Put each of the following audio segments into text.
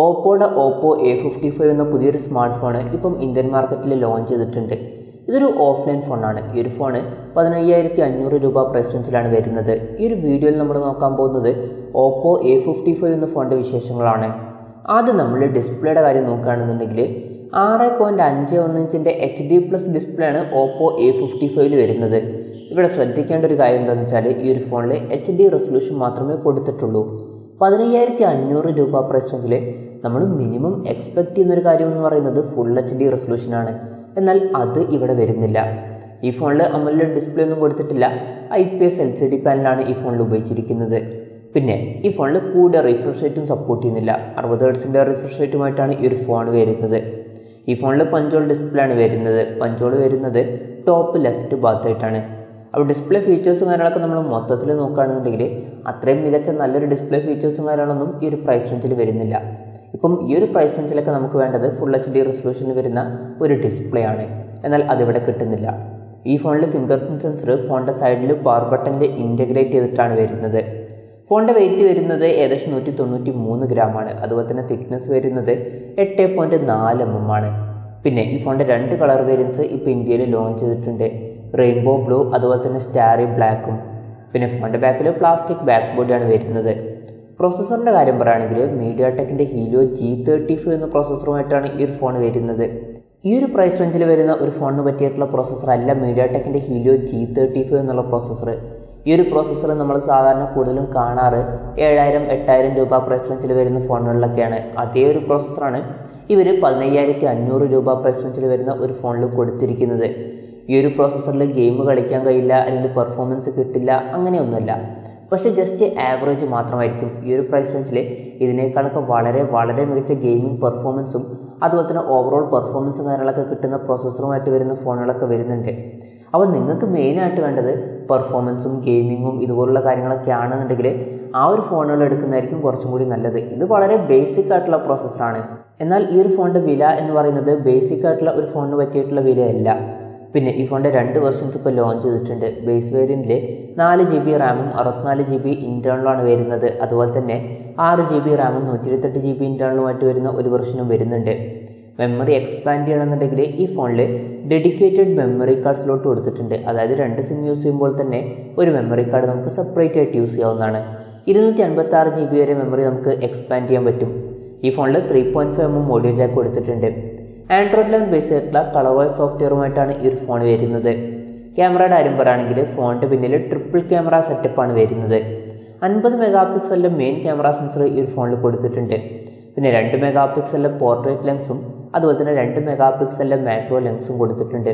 ഓപ്പോയുടെ Oppo A55 എന്ന പുതിയൊരു smart phone ഇപ്പം ഇന്ത്യൻ മാർക്കറ്റിൽ ലോഞ്ച് ചെയ്തിട്ടുണ്ട്. ഇതൊരു ഓഫ്ലൈൻ ഫോണാണ്. ഈ ഒരു ഫോൺ 15,500 രൂപ പ്രൈസ് റേഞ്ചിലാണ് വരുന്നത്. ഈ ഒരു വീഡിയോയിൽ നമ്മൾ നോക്കാൻ പോകുന്നത് ഓപ്പോ A55 എന്ന ഫോണിൻ്റെ വിശേഷങ്ങളാണ്. ആദ്യം നമ്മൾ ഡിസ്പ്ലേയുടെ കാര്യം നോക്കുകയാണെന്നുണ്ടെങ്കിൽ 6.51 ഇഞ്ചിൻ്റെ HD+ ഡിസ്പ്ലേ ആണ് ഓപ്പോ A55 വരുന്നത്. ഇവിടെ ശ്രദ്ധിക്കേണ്ട ഒരു കാര്യം എന്താണെന്ന് വെച്ചാൽ ഈ ഒരു ഫോണിൽ HD റെസൊല്യൂഷൻ മാത്രമേ കൊടുത്തിട്ടുള്ളൂ. 15,500 രൂപ പ്രൈസ് റേഞ്ചിൽ നമ്മൾ മിനിമം എക്സ്പെക്റ്റ് ചെയ്യുന്നൊരു കാര്യം എന്ന് പറയുന്നത് ഫുൾ HD റെസൊല്യൂഷനാണ്. എന്നാൽ അത് ഇവിടെ വരുന്നില്ല. ഈ ഫോണിൽ AMOLED ഡിസ്പ്ലേ ഒന്നും കൊടുത്തിട്ടില്ല. IPS LCD പാനലാണ് ഈ ഫോണിൽ ഉപയോഗിച്ചിരിക്കുന്നത്. പിന്നെ ഈ ഫോണിൽ കൂടെ റിഫ്രഷ് റേറ്റും സപ്പോർട്ട് ചെയ്യുന്നില്ല. 60 ഹെർട്സിൻ്റെ റിഫ്രഷ് റേറ്റുമായിട്ടാണ് ഈ ഒരു ഫോൺ വരുന്നത്. ഈ ഫോണിൽ പഞ്ചോൾ ഡിസ്പ്ലേ ആണ് വരുന്നത്. പഞ്ചോൾ വരുന്നത് ടോപ്പ് ലെഫ്റ്റ് ഭാഗത്തായിട്ടാണ്. അപ്പോൾ ഡിസ്പ്ലേ ഫീച്ചേഴ്സും കാര്യങ്ങളൊക്കെ നമ്മൾ മൊത്തത്തിൽ നോക്കുകയാണെന്നുണ്ടെങ്കിൽ അത്രയും മികച്ച നല്ലൊരു ഡിസ്പ്ലേ ഫീച്ചേഴ്സും കാര്യങ്ങളൊന്നും ഈ ഒരു പ്രൈസ് റേഞ്ചിൽ വരുന്നില്ല. ഇപ്പം ഈ ഒരു പ്രൈസ് റേഞ്ചിലൊക്കെ നമുക്ക് വേണ്ടത് ഫുൾ HD റെസൊല്യൂഷനിൽ വരുന്ന ഒരു ഡിസ്പ്ലേ ആണ്. എന്നാൽ അതിവിടെ കിട്ടുന്നില്ല. ഈ ഫോണിൽ ഫിംഗർ പ്രിൻറ്റ് സെൻസർ ഫോണിൻ്റെ സൈഡിൽ പവർ ബട്ടണിൽ ഇൻറ്റഗ്രേറ്റ് ചെയ്തിട്ടാണ് വരുന്നത്. ഫോണിൻ്റെ വെയിറ്റ് വരുന്നത് ഏകദേശം 193 ഗ്രാമാണ്. അതുപോലെ തന്നെ തിക്നെസ് വരുന്നത് 8.4 mm ആണ്. പിന്നെ ഈ ഫോണിൻ്റെ 2 കളർ വേരിയൻസ് ഇപ്പോൾ ഇന്ത്യയിൽ ലോഞ്ച് ചെയ്തിട്ടുണ്ട്. റെയിൻബോ ബ്ലൂ അതുപോലെ തന്നെ സ്റ്റാറി ബ്ലാക്കും. പിന്നെ ഫോണിൻ്റെ ബാക്കിൽ പ്ലാസ്റ്റിക് ബാക്ക് ബോഡിയാണ് വരുന്നത്. പ്രോസസ്സറിൻ്റെ കാര്യം പറയുകയാണെങ്കിൽ മീഡിയാടെക്കിൻ്റെ ഹീലിയോ G35 എന്ന പ്രോസസ്സറുമായിട്ടാണ് ഈ ഒരു ഫോൺ വരുന്നത്. ഈ ഒരു പ്രൈസ് റേഞ്ചിൽ വരുന്ന ഒരു ഫോണിന് പറ്റിയിട്ടുള്ള പ്രോസസ്സർ അല്ല മീഡിയാടെക്കിൻ്റെ ഹീലിയോ G35 എന്നുള്ള പ്രോസസ്സർ. ഈ ഒരു പ്രോസസ്സർ നമ്മൾ സാധാരണ കൂടുതലും കാണാറ് 7,000-8,000 രൂപ പ്രൈസ് റേഞ്ചിൽ വരുന്ന ഫോണുകളിലൊക്കെയാണ്. അതേ ഒരു പ്രോസസ്സറാണ് ഇവർ 15,500 രൂപ പ്രൈസ് റേഞ്ചിൽ വരുന്ന ഒരു ഫോണിൽ കൊടുത്തിരിക്കുന്നത്. ഈ ഒരു പ്രോസസ്സറിൽ ഗെയിം കളിക്കാൻ കഴിയില്ല, അല്ലെങ്കിൽ പെർഫോമൻസ് കിട്ടില്ല, അങ്ങനെയൊന്നുമല്ല. പക്ഷേ ജസ്റ്റ് ആവറേജ് മാത്രമായിരിക്കും. ഈ ഒരു പ്രൈസ് റേഞ്ചിൽ ഇതിനേക്കാളൊക്കെ വളരെ മികച്ച ഗെയിമിംഗ് പെർഫോമൻസും അതുപോലെ തന്നെ ഓവറോൾ പെർഫോമൻസും കാര്യങ്ങളൊക്കെ കിട്ടുന്ന പ്രോസസ്സറുമായിട്ട് വരുന്ന ഫോണുകളൊക്കെ വരുന്നുണ്ട്. അപ്പോൾ നിങ്ങൾക്ക് മെയിനായിട്ട് വേണ്ടത് പെർഫോമൻസും ഗെയിമിങ്ങും ഇതുപോലുള്ള കാര്യങ്ങളൊക്കെ ആണെന്നുണ്ടെങ്കിൽ ആ ഒരു ഫോണുകൾ എടുക്കുന്നതായിരിക്കും കുറച്ചും കൂടി നല്ലത്. ഇത് വളരെ ബേസിക് ആയിട്ടുള്ള പ്രോസസ്സറാണ്. എന്നാൽ ഈ ഒരു ഫോണിൻ്റെ വില എന്ന് പറയുന്നത് ബേസിക് ആയിട്ടുള്ള ഒരു ഫോണിന് പറ്റിയിട്ടുള്ള വിലയല്ല. പിന്നെ ഈ ഫോണിൻ്റെ 2 വെർഷൻസ് ഇപ്പോൾ ലോഞ്ച് ചെയ്തിട്ടുണ്ട്. ബേസ് വേരിയൻറ്റിൽ 4 GB റാമും 64 GB ഇൻറ്റേർണലാണ് വരുന്നത്. അതുപോലെ തന്നെ 6 GB റാമും 128 GB ഇൻറ്റേർണലുമായിട്ട് വരുന്ന ഒരു വെർഷനും വരുന്നുണ്ട്. മെമ്മറി എക്സ്പാൻഡ് ചെയ്യണമെന്നുണ്ടെങ്കിൽ ഈ ഫോണിൽ ഡെഡിക്കേറ്റഡ് മെമ്മറി കാർഡ് സ്ലോട്ട് കൊടുത്തിട്ടുണ്ട്. അതായത് 2 സിം യൂസ് ചെയ്യുമ്പോൾ തന്നെ ഒരു മെമ്മറി കാർഡ് നമുക്ക് സെപ്പറേറ്റ് ആയിട്ട് യൂസ് ചെയ്യാവുന്നതാണ്. 256 GB വരെ മെമ്മറി നമുക്ക് എക്സ്പാൻഡ് ചെയ്യാൻ പറ്റും. ഈ ഫോണിൽ 3.5 mm ഓഡിയോ ജാക്ക് കൊടുത്തിട്ടുണ്ട്. ആൻഡ്രോയിഡ് 11 ബേസ് ആയിട്ടുള്ള കളർവൈസ് സോഫ്റ്റ്വെയറുമായിട്ടാണ് ഈ ഒരു ഫോൺ വരുന്നത്. ക്യാമറയുടെ കാര്യം പറയുകയാണെങ്കിൽ ഫോണിൻ്റെ പിന്നിൽ ട്രിപ്പിൾ ക്യാമറ സെറ്റപ്പാണ് വരുന്നത്. 50 മെഗാ മെയിൻ ക്യാമറ സെൻസർ ഈ ഒരു ഫോണിൽ കൊടുത്തിട്ടുണ്ട്. പിന്നെ 2 മെഗാ പോർട്രേറ്റ് ലെൻസും അതുപോലെ തന്നെ 2 മെഗാ മാക്രോ ലെൻസും കൊടുത്തിട്ടുണ്ട്.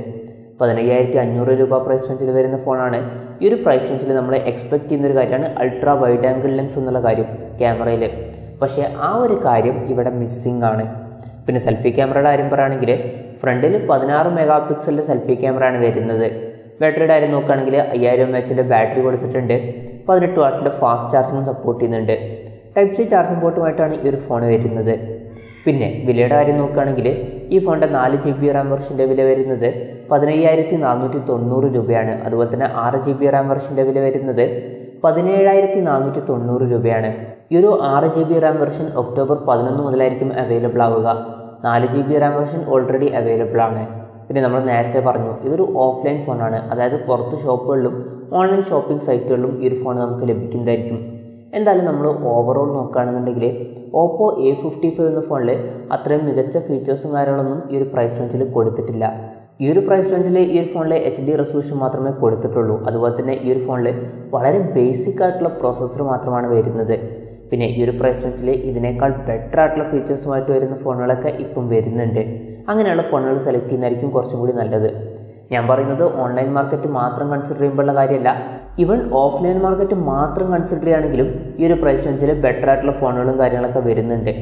15,500 രൂപ പ്രൈസ് റേഞ്ചിൽ വരുന്ന ഫോണാണ്. ഈ ഒരു പ്രൈസ് റേഞ്ചിൽ നമ്മൾ എക്സ്പെക്ട് ചെയ്യുന്നൊരു കാര്യമാണ് അൾട്രാ വൈഡ് ആംഗിൾ ലെൻസ് എന്നുള്ള കാര്യം ക്യാമറയിൽ. പക്ഷേ ആ ഒരു കാര്യം ഇവിടെ മിസ്സിംഗ് ആണ്. പിന്നെ സെൽഫി ക്യാമറയുടെ കാര്യം പറയുകയാണെങ്കിൽ ഫ്രണ്ടിൽ 16 മെഗാ സെൽഫി ക്യാമറയാണ് വരുന്നത്. ബാറ്ററിയുടെ കാര്യം നോക്കുകയാണെങ്കിൽ 5000 mAh ബാറ്ററി കൊടുത്തിട്ടുണ്ട്. 18 വാട്ടിൻ്റെ ഫാസ്റ്റ് ചാർജിങ്ങും സപ്പോർട്ട് ചെയ്യുന്നുണ്ട്. Type C ചാർജിംഗ് പോർട്ടുമായിട്ടാണ് ഈ ഒരു ഫോൺ വരുന്നത്. പിന്നെ വിലയുടെ കാര്യം നോക്കുകയാണെങ്കിൽ ഈ ഫോണിൻ്റെ 4 GB റാം വെർഷൻ്റെ വില വരുന്നത് 15,490 രൂപയാണ്. അതുപോലെ തന്നെ 6 GB റാം വെർഷൻ്റെ വില വരുന്നത് 17,490 രൂപയാണ്. ഈ ഒരു 6 GB റാം വെർഷൻ ഒക്ടോബർ 11 മുതലായിരിക്കും അവൈലബിൾ ആവുക. 4 GB RAM version already available ആണ്. പിന്നെ നമ്മൾ നേരത്തെ പറഞ്ഞു ഇതൊരു ഓഫ്ലൈൻ ഫോണാണ്. അതായത് പുറത്ത് ഷോപ്പുകളിലും ഓൺലൈൻ ഷോപ്പിംഗ് സൈറ്റുകളിലും ഈ ഒരു ഫോൺ നമുക്ക് ലഭിക്കുന്നതായിരിക്കും. എന്തായാലും നമ്മൾ ഓവറോൾ നോക്കുകയാണെന്നുണ്ടെങ്കിൽ ഓപ്പോ A55 എന്ന ഫോണിൽ അത്രയും മികച്ച ഫീച്ചേഴ്സും കാര്യങ്ങളൊന്നും ഈ ഒരു പ്രൈസ് റേഞ്ചിൽ കൊടുത്തിട്ടില്ല. ഈ ഒരു പ്രൈസ് റേഞ്ചിൽ ഈ ഒരു ഫോണിൽ HD റെസൊല്യൂഷൻ മാത്രമേ കൊടുത്തിട്ടുള്ളൂ. അതുപോലെ തന്നെ ഈ ഒരു ഫോണിൽ വളരെ ബേസിക് ആയിട്ടുള്ള പ്രോസസ്സർ മാത്രമാണ് വരുന്നത്. പിന്നെ ഈ ഒരു പ്രൈസ് റേഞ്ചിൽ ഇതിനേക്കാൾ ബെറ്റർ ആയിട്ടുള്ള ഫീച്ചേഴ്സുമായിട്ട് വരുന്ന ഫോണുകളൊക്കെ ഇപ്പം വരുന്നുണ്ട്. അങ്ങനെയുള്ള ഫോണുകൾ സെലക്ട് ചെയ്യുന്നതായിരിക്കും കുറച്ചും കൂടി നല്ലത്. ഞാൻ പറയുന്നത് ഓൺലൈൻ മാർക്കറ്റ് മാത്രം കൺസിഡർ ചെയ്യുമ്പോഴുള്ള കാര്യമല്ല. ഈവൻ ഓഫ്ലൈൻ മാർക്കറ്റ് മാത്രം കൺസിഡർ ചെയ്യുകയാണെങ്കിലും ഈ ഒരു പ്രൈസ് റേഞ്ചിൽ ബെറ്റർ ആയിട്ടുള്ള ഫോണുകളും കാര്യങ്ങളൊക്കെ വരുന്നുണ്ട്.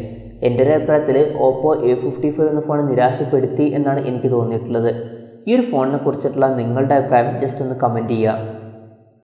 എൻ്റെ ഒരു അഭിപ്രായത്തിൽ ഓപ്പോ A55 എന്ന ഫോൺ നിരാശപ്പെടുത്തി എന്നാണ് എനിക്ക് തോന്നിയിട്ടുള്ളത്. ഈ ഒരു ഫോണിനെ കുറിച്ചിട്ടുള്ള നിങ്ങളുടെ അഭിപ്രായം ജസ്റ്റ് ഒന്ന് കമൻറ്റ് ചെയ്യുക.